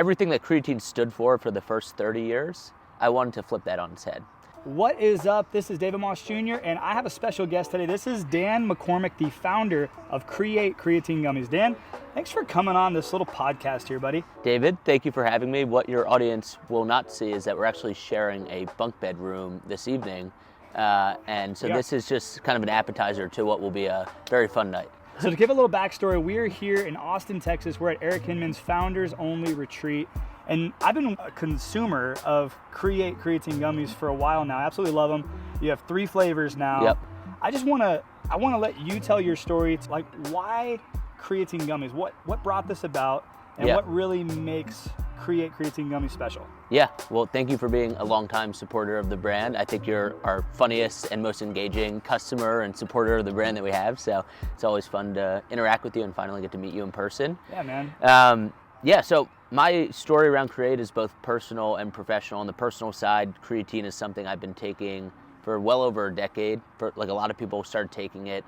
everything that creatine stood for the first 30 years, I wanted to flip that on its head. What is up? This is David Moss Jr. and I have a special guest today. This is Dan McCormick, the founder of Create Creatine Gummies. Dan, thanks for coming on this little podcast here, buddy. David, thank you for having me. What your audience will not see is that we're actually sharing a bunk bed room this evening. This is just kind of an appetizer to what will be a very fun night. So to give a little backstory, we're here in Austin, Texas. We're at Eric Hinman's Founders Only Retreat. And I've been a consumer of Create Creatine Gummies for a while now. I absolutely love them. You have 3 flavors now. Yep. I want to let you tell your story. It's like, why creatine gummies? What brought this about, and what really makes Create Creatine Gummies special? Yeah, well, thank you for being a longtime supporter of the brand. I think you're our funniest and most engaging customer and supporter of the brand that we have. So it's always fun to interact with you and finally get to meet you in person. Yeah, man. So my story around Create is both personal and professional. On the personal side, creatine is something I've been taking for well over a decade. For like a lot of people started taking it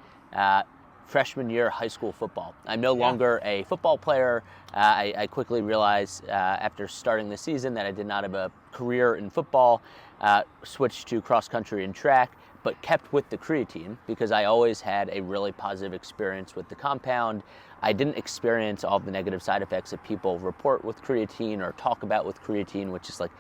freshman year high school football. I'm no longer a football player. I quickly realized after starting the season that I did not have a career in football, switched to cross country and track, but kept with the creatine because I always had a really positive experience with the compound. I didn't experience all of the negative side effects that people report with creatine or talk about with creatine, which is like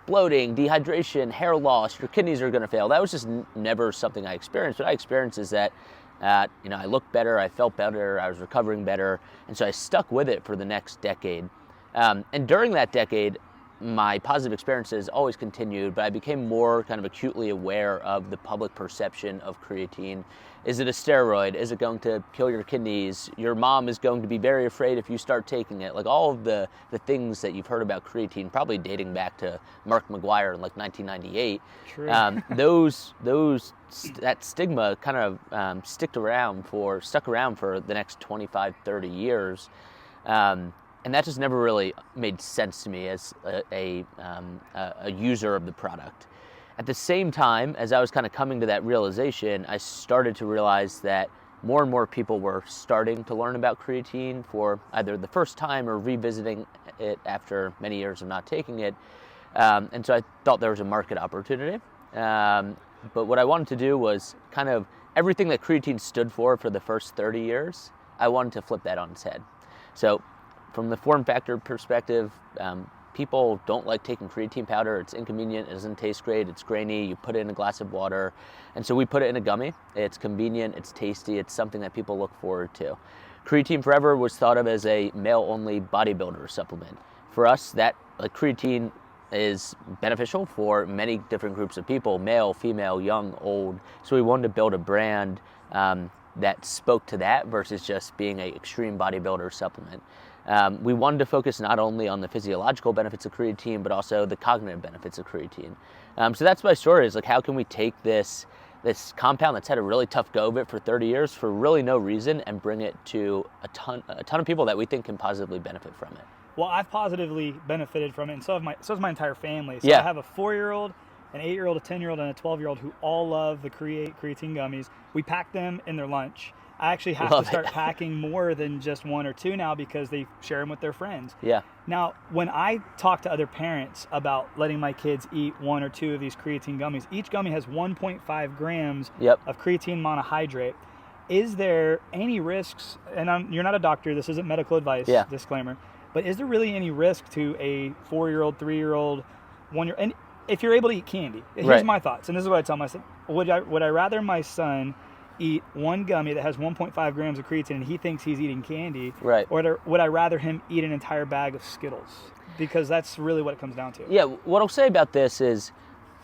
bloating, dehydration, hair loss, your kidneys are going to fail. That was just never something I experienced. What I experienced is that I looked better, I felt better, I was recovering better, and so I stuck with it for the next decade. And during that decade, my positive experiences always continued, but I became more kind of acutely aware of the public perception of creatine. Is it a steroid? Is it going to kill your kidneys? Your mom is going to be very afraid if you start taking it. Like all of the things that you've heard about creatine, probably dating back to Mark McGuire in like 1998. True. That stigma kind of stuck around for the next 25, 30 years. And that just never really made sense to me as a user of the product. At the same time, as I was kind of coming to that realization, I started to realize that more and more people were starting to learn about creatine for either the first time or revisiting it after many years of not taking it. And so I thought there was a market opportunity. But what I wanted to do was kind of everything that creatine stood for the first 30 years, I wanted to flip that on its head. So from the form factor perspective, people don't like taking creatine powder. It's inconvenient, it doesn't taste great, it's grainy, you put it in a glass of water. And so we put it in a gummy. It's convenient, it's tasty, it's something that people look forward to. Creatine forever was thought of as a male-only bodybuilder supplement. For us, creatine is beneficial for many different groups of people, male, female, young, old. So we wanted to build a brand that spoke to that versus just being an extreme bodybuilder supplement. We wanted to focus not only on the physiological benefits of creatine, but also the cognitive benefits of creatine. So that's my story, is like, how can we take this compound that's had a really tough go of it for 30 years for really no reason and bring it to a ton of people that we think can positively benefit from it. Well, I've positively benefited from it, and so has my entire family. So Yeah. I have a 4-year-old, an 8-year-old, a 10-year-old, and a 12-year-old who all love the Create Creatine Gummies. We pack them in their lunch. I actually have to start packing more than just 1 or 2 now because they share them with their friends. Yeah. Now, when I talk to other parents about letting my kids eat 1 or 2 of these creatine gummies, each gummy has 1.5 grams of creatine monohydrate. Is there any risks, and you're not a doctor, this isn't medical advice, disclaimer, but is there really any risk to a 4-year-old, 3-year-old, 1-year-old, and if you're able to eat candy? Here's my thoughts, and this is what I tell myself. Would I rather my son eat 1 gummy that has 1.5 grams of creatine and he thinks he's eating candy, or would I rather him eat an entire bag of Skittles? Because that's really what it comes down to. Yeah, what I'll say about this is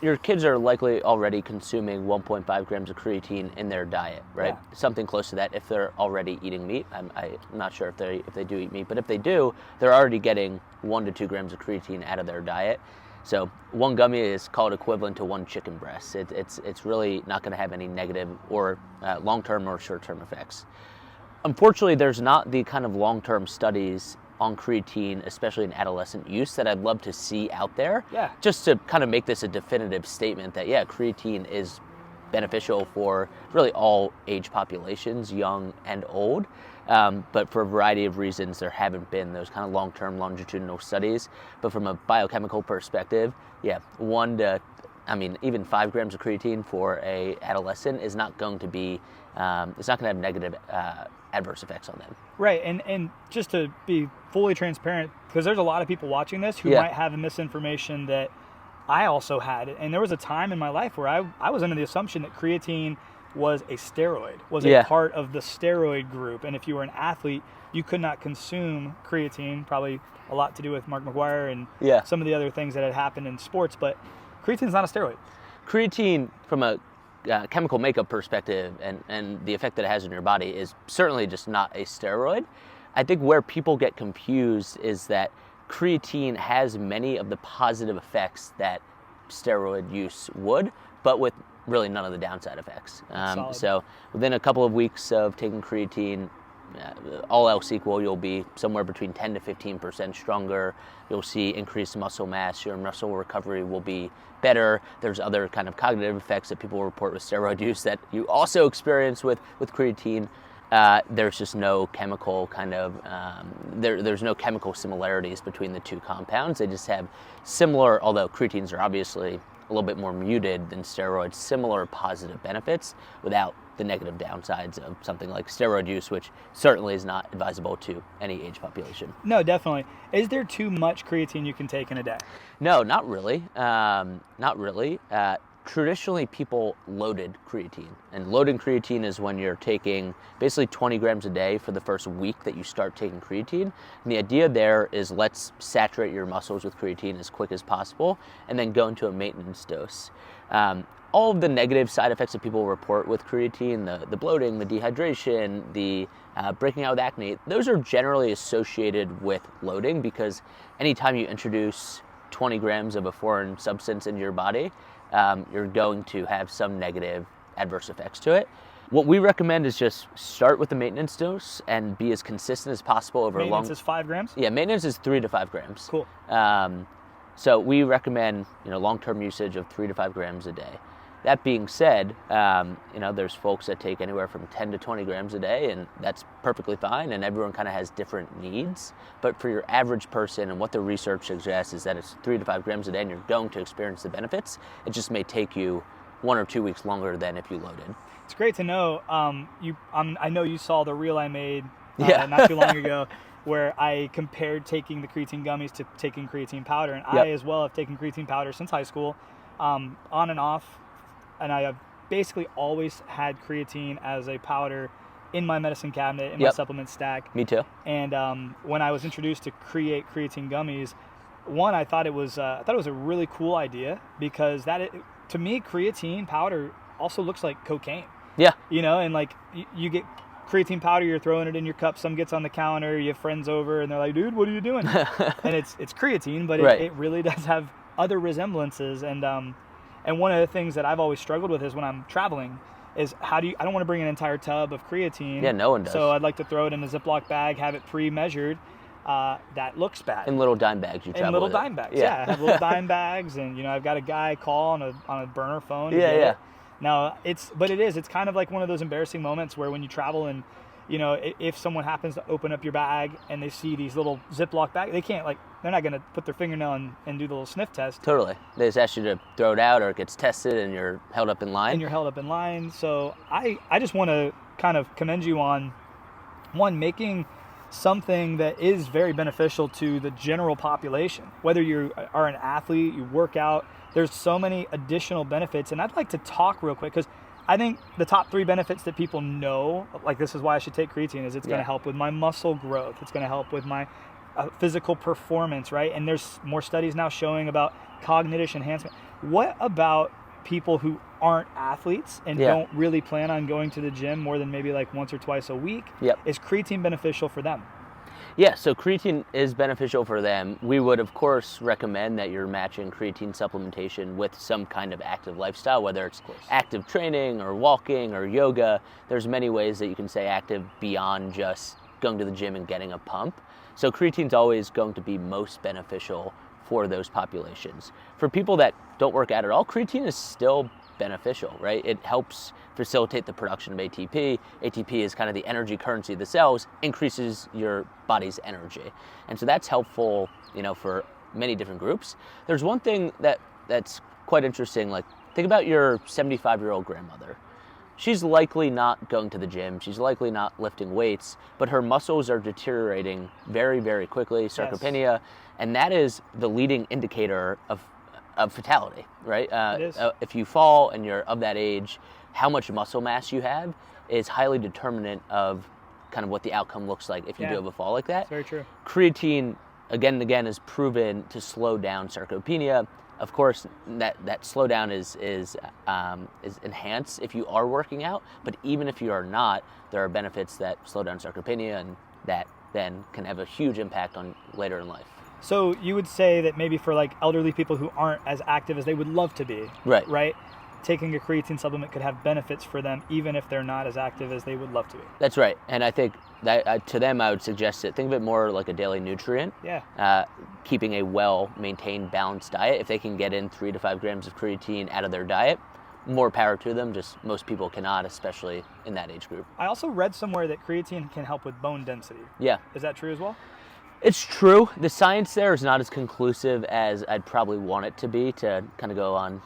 your kids are likely already consuming 1.5 grams of creatine in their diet, right? Yeah. Something close to that if they're already eating meat. I'm not sure if they do eat meat, but if they do, they're already getting 1 to 2 grams of creatine out of their diet. So 1 gummy is called equivalent to 1 chicken breast. It's really not going to have any negative or long-term or short-term effects. Unfortunately, there's not the kind of long-term studies on creatine, especially in adolescent use, that I'd love to see out there. Yeah. Just to kind of make this a definitive statement that, yeah, creatine is beneficial for really all age populations, young and old. But for a variety of reasons, there haven't been those kind of long-term longitudinal studies. But from a biochemical perspective, even 5 grams of creatine for a adolescent is not going to be, it's not going to have negative adverse effects on them. Right, and just to be fully transparent, because there's a lot of people watching this who might have a misinformation that I also had. And there was a time in my life where I was under the assumption that creatine was a steroid, was a part of the steroid group. And if you were an athlete, you could not consume creatine, probably a lot to do with Mark McGuire and some of the other things that had happened in sports. But creatine's not a steroid. Creatine, from a chemical makeup perspective and the effect that it has on your body, is certainly just not a steroid. I think where people get confused is that creatine has many of the positive effects that steroid use would, but with really none of the downside effects. So within a couple of weeks of taking creatine, all else equal, you'll be somewhere between 10 to 15% stronger. You'll see increased muscle mass. Your muscle recovery will be better. There's other kind of cognitive effects that people report with steroid use that you also experience with creatine. There's just no chemical there's no chemical similarities between the two compounds. They just have similar, although creatines are obviously a little bit more muted than steroids, similar positive benefits without the negative downsides of something like steroid use, which certainly is not advisable to any age population. No, definitely. Is there too much creatine you can take in a day? No, not really. Not really. Traditionally, people loaded creatine. And loading creatine is when you're taking basically 20 grams a day for the first week that you start taking creatine. And the idea there is, let's saturate your muscles with creatine as quick as possible and then go into a maintenance dose. All of the negative side effects that people report with creatine, the bloating, the dehydration, the breaking out with acne, those are generally associated with loading, because anytime you introduce 20 grams of a foreign substance into your body, you're going to have some negative adverse effects to it. What we recommend is just start with the maintenance dose and be as consistent as possible over Maintenance is 5 grams? Yeah, maintenance is 3 to 5 grams. Cool. So we recommend, long-term usage of 3 to 5 grams a day. That being said, there's folks that take anywhere from 10 to 20 grams a day, and that's perfectly fine, and everyone kind of has different needs. But for your average person, and what the research suggests, is that it's 3 to 5 grams a day, and you're going to experience the benefits. It just may take you 1 or 2 weeks longer than if you loaded. It's great to know. I know you saw the reel I made not too long ago, where I compared taking the creatine gummies to taking creatine powder. And I as well have taken creatine powder since high school, on and off. And I have basically always had creatine as a powder in my medicine cabinet, in my supplement stack. Me too. And when I was introduced to Create Creatine Gummies, I thought it was a really cool idea, because to me, creatine powder also looks like cocaine. Yeah. And like you get creatine powder, you're throwing it in your cup, some gets on the counter, you have friends over, and they're like, dude, what are you doing? And it's creatine, but it really does have other resemblances. And one of the things that I've always struggled with is when I'm traveling is I don't want to bring an entire tub of creatine. Yeah, no one does. So I'd like to throw it in a Ziploc bag, have it pre-measured. That looks bad. In little dime bags you travel with. In little dime bags, I have little dime bags, and I've got a guy call on a burner phone. Yeah. Now it's kind of like one of those embarrassing moments where when you travel and if someone happens to open up your bag and they see these little Ziploc bags, they're not going to put their fingernail and do the little sniff test. Totally. They just ask you to throw it out, or it gets tested and you're held up in line. So I just want to kind of commend you on, one, making something that is very beneficial to the general population. Whether you are an athlete, you work out, there's so many additional benefits. And I'd like to talk real quick, because I think the top 3 benefits that people know, like this is why I should take creatine, is it's going to help with my muscle growth. It's going to help with my physical performance, right? And there's more studies now showing about cognitive enhancement. What about people who aren't athletes and don't really plan on going to the gym more than maybe like once or twice a week? Is creatine beneficial for them? Yeah, so creatine is beneficial for them. We would, of course, recommend that you're matching creatine supplementation with some kind of active lifestyle, whether it's active training or walking or yoga. There's many ways that you can stay active beyond just going to the gym and getting a pump. So creatine's always going to be most beneficial for those populations. For people that don't work out at all, creatine is still beneficial, right? It helps facilitate the production of ATP. ATP is kind of the energy currency of the cells, increases your body's energy. And so that's helpful, for many different groups. There's one thing that's quite interesting, like think about your 75-year-old grandmother. She's likely not going to the gym, she's likely not lifting weights, but her muscles are deteriorating very, very quickly, sarcopenia, yes. And that is the leading indicator of fatality, right? It is. If you fall and you're of that age, how much muscle mass you have is highly determinant of kind of what the outcome looks like if you do have a fall like that. That's very true. Creatine, again and again, is proven to slow down sarcopenia. Of course, that slowdown is enhanced if you are working out, but even if you are not, there are benefits that slow down sarcopenia, and that then can have a huge impact on later in life. So you would say that maybe for like elderly people who aren't as active as they would love to be, right? Taking a creatine supplement could have benefits for them even if they're not as active as they would love to be. That's right. And I think that to them I would suggest it. Think of it more like a daily nutrient. Yeah. Keeping a well-maintained, balanced diet. If they can get in 3 to 5 grams of creatine out of their diet, more power to them. Just most people cannot, especially in that age group. I also read somewhere that creatine can help with bone density. Yeah. Is that true as well? It's true. The science there is not as conclusive as I'd probably want it to be, to kind of go on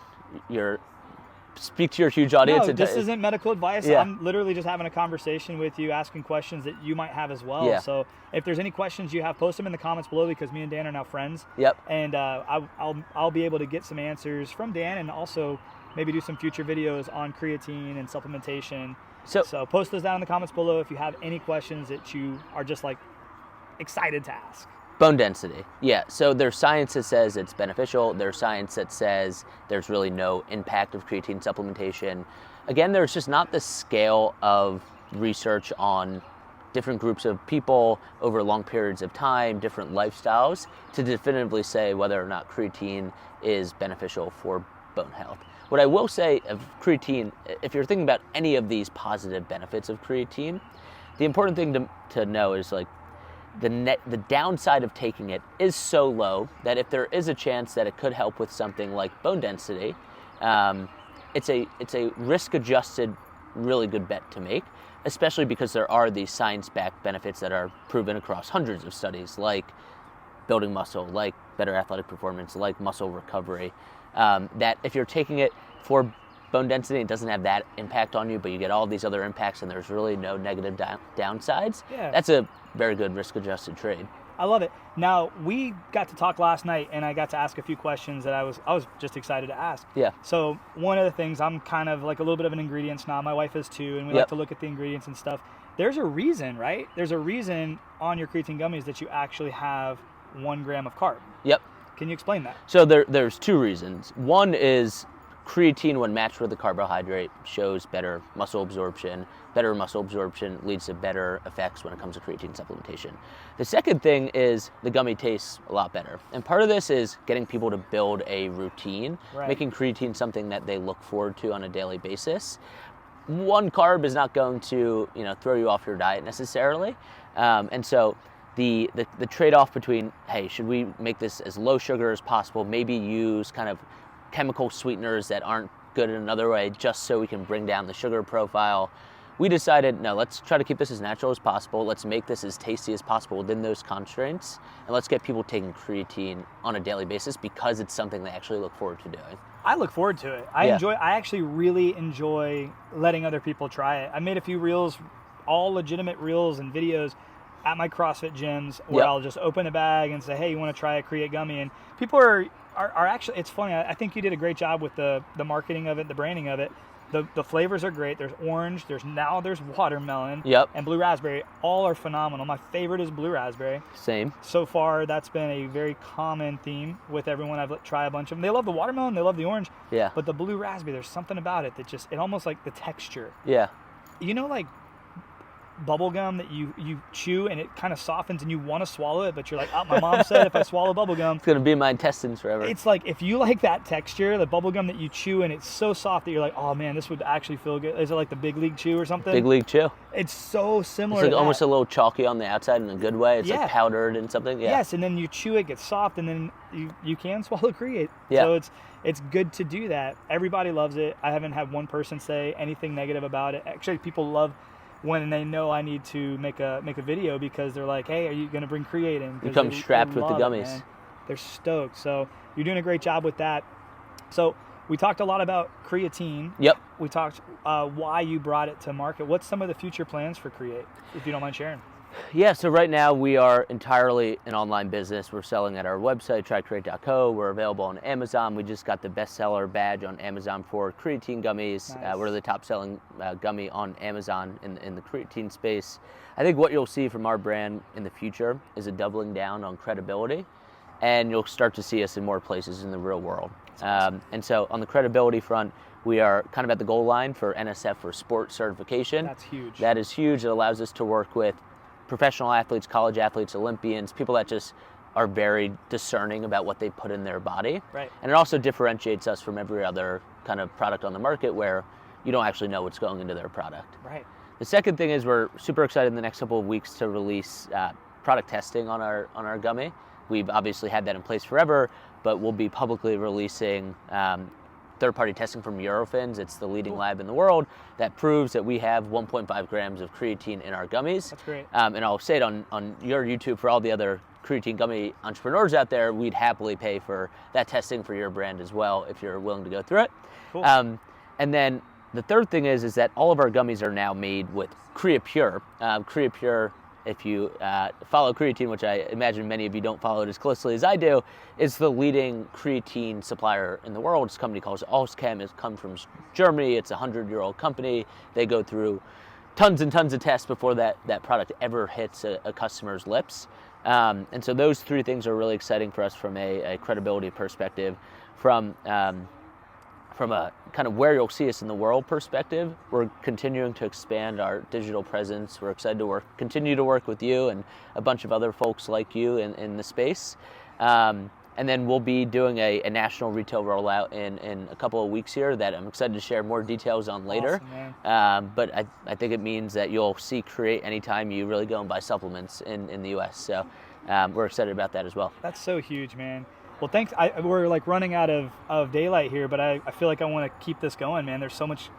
speak to your huge audience. No, this isn't medical advice. Yeah. I'm literally just having a conversation with you, asking questions that you might have as well. Yeah. So if there's any questions you have, post them in the comments below, because me and Dan are now friends. Yep. And I'll be able to get some answers from Dan, and also maybe do some future videos on creatine and supplementation. So post those down in the comments below if you have any questions that you are just like excited to ask. Bone density. Yeah, so there's science that says it's beneficial. There's science that says there's really no impact of creatine supplementation. Again, there's just not the scale of research on different groups of people over long periods of time, different lifestyles, to definitively say whether or not creatine is beneficial for bone health. What I will say of creatine, if you're thinking about any of these positive benefits of creatine, the important thing to know is like, the downside of taking it is so low that if there is a chance that it could help with something like bone density, it's a risk-adjusted, really good bet to make, especially because there are these science-backed benefits that are proven across hundreds of studies, like building muscle, like better athletic performance, like muscle recovery, that if you're taking it for bone density, it doesn't have that impact on you, but you get all these other impacts and there's really no negative downsides. Yeah. That's a very good risk-adjusted trade. I love it. Now, we got to talk last night, and I got to ask a few questions that I was just excited to ask. Yeah. So one of the things, I'm kind of like a little bit of an ingredient snob. My wife is too, and we like to look at the ingredients and stuff. There's a reason, right? There's a reason on your creatine gummies that you actually have 1 gram of carb. Yep. Can you explain that? So there's 2 reasons. One is creatine, when matched with a carbohydrate, shows better muscle absorption. Better muscle absorption leads to better effects when it comes to creatine supplementation. The second thing is the gummy tastes a lot better. And part of this is getting people to build a routine, making creatine something that they look forward to on a daily basis. 1 carb is not going to, throw you off your diet necessarily. And so the trade-off between, hey, should we make this as low sugar as possible, maybe use kind of chemical sweeteners that aren't good in another way just so we can bring down the sugar profile. We decided, no, let's try to keep this as natural as possible. Let's make this as tasty as possible within those constraints. And let's get people taking creatine on a daily basis because it's something they actually look forward to doing. I look forward to it. I actually really enjoy letting other people try it. I made a few reels, all legitimate reels and videos at my CrossFit gyms where I'll just open a bag and say, hey, you want to try a Create Gummy? And people are actually, it's funny, I think you did a great job with the marketing of it, the branding of it. The flavors are great. There's orange, there's watermelon, and blue raspberry. All are phenomenal. My favorite is blue raspberry. Same. So far, that's been a very common theme with everyone. I've tried a bunch of them. They love the watermelon, they love the orange. Yeah. But the blue raspberry, there's something about it that it almost like the texture. Yeah. Like bubble gum that you chew and it kind of softens and you want to swallow it, but you're like, oh, my mom said if I swallow bubble gum, it's gonna be in my intestines forever. It's like, if you like that texture, the bubble gum that you chew and it's so soft that you're like, oh man, this would actually feel good. Is it like the Big League Chew or something? Big League Chew. It's so similar. It's like to almost that. a little chalky on the outside in a good way. It's like powdered and something. Yeah. Yes, and then you chew it, gets soft, and then you can swallow Create. Yeah. So it's good to do that. Everybody loves it. I haven't had one person say anything negative about it. Actually, people love when they know I need to make a video, because they're like, hey, are you going to bring Create in? You come strapped with the gummies. They're stoked. So you're doing a great job with that. So we talked a lot about creatine. Yep. We talked why you brought it to market. What's some of the future plans for Create, if you don't mind sharing? Yeah, so right now we are entirely an online business. We're selling at our website, trycreate.co. We're available on Amazon. We just got the bestseller badge on Amazon for creatine gummies. Nice. We're the top selling gummy on Amazon in the creatine space. I think what you'll see from our brand in the future is a doubling down on credibility, and you'll start to see us in more places in the real world. Awesome. And so on the credibility front, we are kind of at the goal line for NSF for sport certification. That's huge. That is huge. It allows us to work with professional athletes, college athletes, Olympians, people that just are very discerning about what they put in their body. Right. And it also differentiates us from every other kind of product on the market where you don't actually know what's going into their product. Right. The second thing is we're super excited in the next couple of weeks to release product testing on our gummy. We've obviously had that in place forever, but we'll be publicly releasing third-party testing from Eurofins. It's the leading lab in the world that proves that we have 1.5 grams of creatine in our gummies. That's great. And I'll say it on your YouTube for all the other creatine gummy entrepreneurs out there, we'd happily pay for that testing for your brand as well if you're willing to go through it. Cool. And then the third thing is that all of our gummies are now made with CreaPure. CreaPure, if you follow creatine, which I imagine many of you don't follow it as closely as I do, is the leading creatine supplier in the world. It's a company called Auschem. It's come from Germany. It's a 100-year-old company. They go through tons and tons of tests before that product ever hits a customer's lips. And so those three things are really exciting for us from a credibility perspective. From a kind of where you'll see us in the world perspective, we're continuing to expand our digital presence. We're excited to continue to work with you and a bunch of other folks like you in the space. And then we'll be doing a national retail rollout in a couple of weeks here that I'm excited to share more details on later. Awesome, but I think it means that you'll see Create anytime you really go and buy supplements in the US. So we're excited about that as well. That's so huge, man. Well, thanks. We're like running out of daylight here, but I feel like I want to keep this going, man. There's so much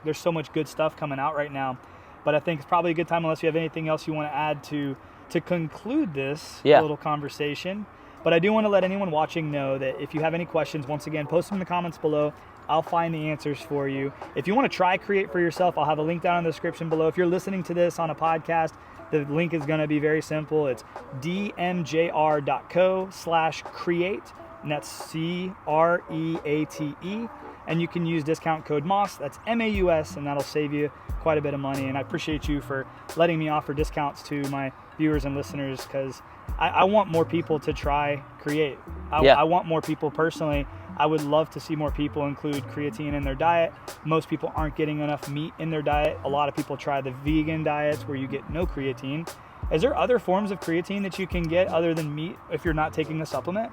good stuff coming out right now. But I think it's probably a good time, unless you have anything else you want to add to conclude this little conversation. But I do want to let anyone watching know that if you have any questions, once again, post them in the comments below. I'll find the answers for you. If you want to try Create for yourself, I'll have a link down in the description below. If you're listening to this on a podcast, the link is going to be very simple. It's dmjr.co/create. And that's CREATE, and you can use discount code MAUS, that's MAUS, and that'll save you quite a bit of money. And I appreciate you for letting me offer discounts to my viewers and listeners, because I want more people to try Create. I want more people personally. I would love to see more people include creatine in their diet. Most people aren't getting enough meat in their diet. A lot of people try the vegan diets where you get no creatine. Is there other forms of creatine that you can get other than meat if you're not taking the supplement?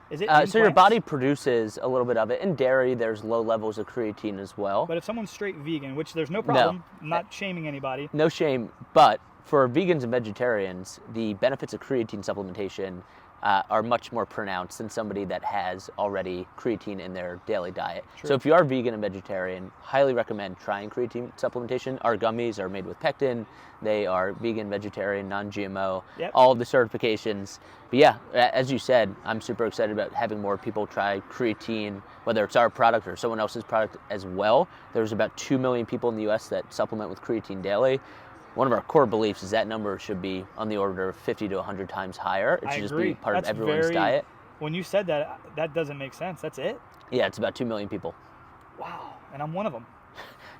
Is it so your body produces a little bit of it. In dairy, there's low levels of creatine as well. But if someone's straight vegan, which there's no problem, I'm not shaming anybody. No shame, but for vegans and vegetarians, the benefits of creatine supplementation are much more pronounced than somebody that has already creatine in their daily diet. True. So if you are vegan and vegetarian, highly recommend trying creatine supplementation. Our gummies are made with pectin. They are vegan, vegetarian, non-GMO, all of the certifications. But yeah, as you said, I'm super excited about having more people try creatine, whether it's our product or someone else's product as well. There's about 2 million people in the US that supplement with creatine daily. One of our core beliefs is that number should be on the order of 50 to 100 times higher. It should just be part of everyone's diet. When you said that, that doesn't make sense. That's it? Yeah, it's about 2 million people. Wow, and I'm one of them.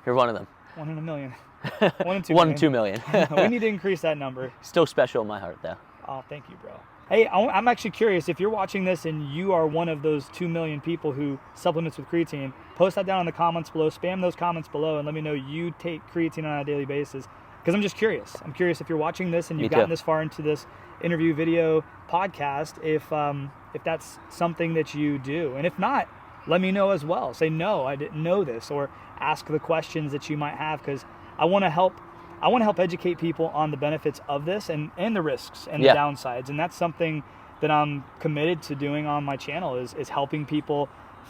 You're one of them. 1 in a million. 1 in 2 1 million. in 2 million. We need to increase that number. Still special in my heart, though. Oh, thank you, bro. Hey, I'm actually curious, if you're watching this and you are one of those 2 million people who supplements with creatine, post that down in the comments below, spam those comments below, and let me know you take creatine on a daily basis. because I'm just curious. I'm curious if you're watching this and you've gotten this far into this interview video podcast, if that's something that you do. And if not, let me know as well. Say, no, I didn't know this, or ask the questions that you might have, because I want to help educate people on the benefits of this and the risks and the downsides. And that's something that I'm committed to doing on my channel, is helping people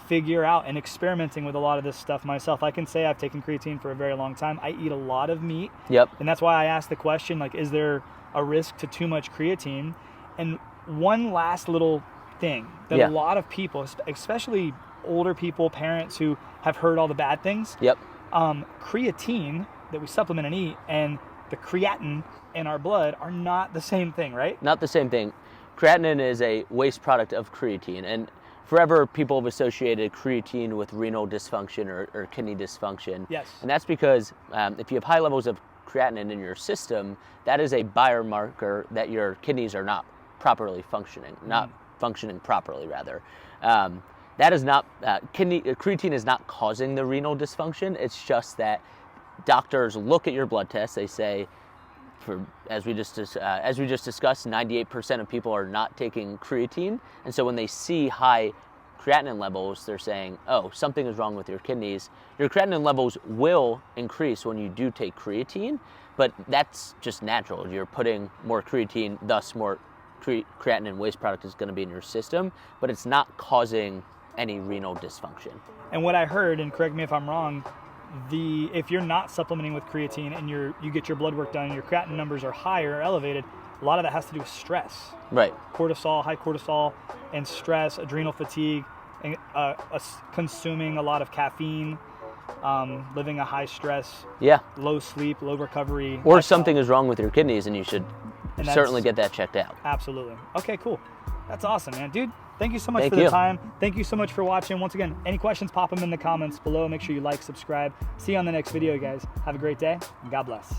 figure out and experimenting with a lot of this stuff myself. I can say I've taken creatine for a very long time. I eat a lot of meat. And that's why I asked the question, like, is there a risk to too much creatine? And one last little thing that a lot of people, especially older people, parents who have heard all the bad things, creatine that we supplement and eat and the creatinine in our blood are not the same thing, right? Not the same thing. Creatinine is a waste product of creatine, and forever people have associated creatine with renal dysfunction or kidney dysfunction. And that's because if you have high levels of creatinine in your system, that is a biomarker that your kidneys are not properly functioning, functioning properly rather. That is not, creatine is not causing the renal dysfunction. It's just that doctors look at your blood tests, they say, as we just discussed, 98% of people are not taking creatine, and so when they see high creatinine levels, they're saying, oh, something is wrong with your kidneys. Your creatinine levels will increase when you do take creatine, but that's just natural. You're putting more creatine, thus more creatinine waste product is going to be in your system, but it's not causing any renal dysfunction. And what I heard, and correct me if I'm wrong, if you're not supplementing with creatine and you get your blood work done and your creatinine numbers are higher or elevated, a lot of that has to do with stress. Cortisol, high cortisol, and stress, adrenal fatigue, and consuming a lot of caffeine, living a high stress, low sleep, low recovery. Or something is wrong with your kidneys and you should certainly get that checked out. Absolutely. Okay, cool. That's awesome, man. Dude, thank you so much for the time. Thank you so much for watching. Once again, any questions, pop them in the comments below. Make sure you like, subscribe. See you on the next video, guys. Have a great day, and God bless.